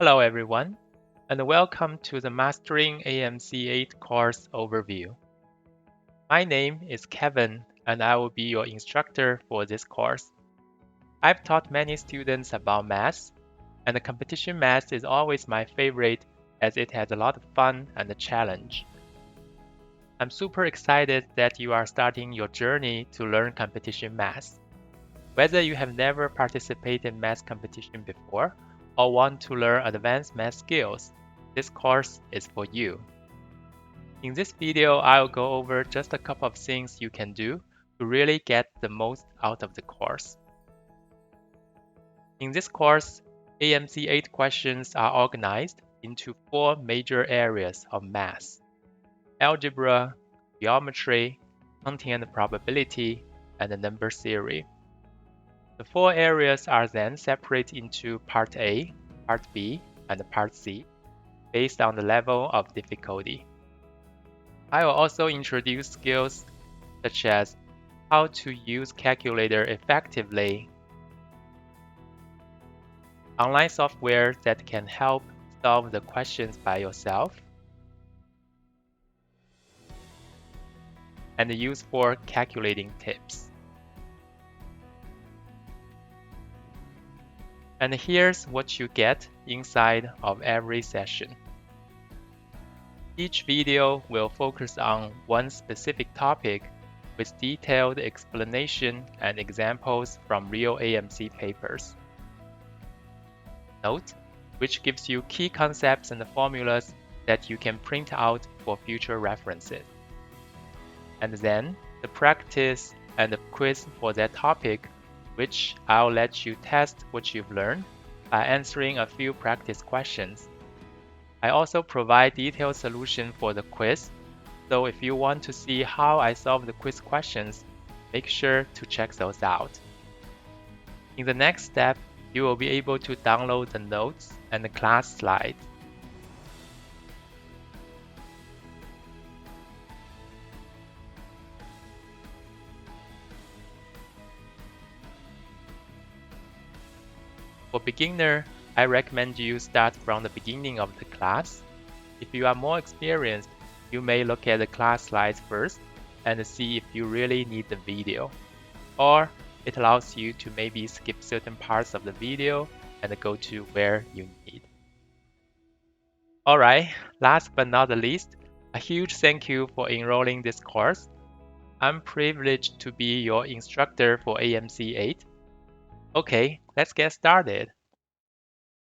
Hello everyone, and welcome to the Mastering AMC 8 course overview. My name is Kevin, and I will be your instructor for this course. I've taught many students about math, and the competition math is always my favorite as it has a lot of fun and a challenge. I'm super excited that you are starting your journey to learn competition math. Whether you have never participated in math competition before or want to learn advanced math skills, this course is for you. In this video, I'll go over just a couple of things you can do to really get the most out of the course. In this course, AMC 8 questions are organized into 4 major areas of math: algebra, geometry, counting and probability, and the number theory. The 4 areas are then separated into Part A, Part B, and Part C, based on the level of difficulty. I will also introduce skills such as how to use calculator effectively, online software that can help solve the questions by yourself, and useful calculating tips. And here's what you get inside of every session. Each video will focus on one specific topic with detailed explanation and examples from real AMC papers. Note, which gives you key concepts and formulas that you can print out for future references. And then the practice and the quiz for that topic, which I'll let you test what you've learned by answering a few practice questions. I also provide detailed solution for the quiz, so if you want to see how I solve the quiz questions, make sure to check those out. In the next step, you will be able to download the notes and the class slides. For beginner, I recommend you start from the beginning of the class. If you are more experienced, you may look at the class slides first and see if you really need the video. Or it allows you to maybe skip certain parts of the video and go to where you need. Alright, last but not the least, a huge thank you for enrolling this course. I'm privileged to be your instructor for AMC 8. Okay, let's get started.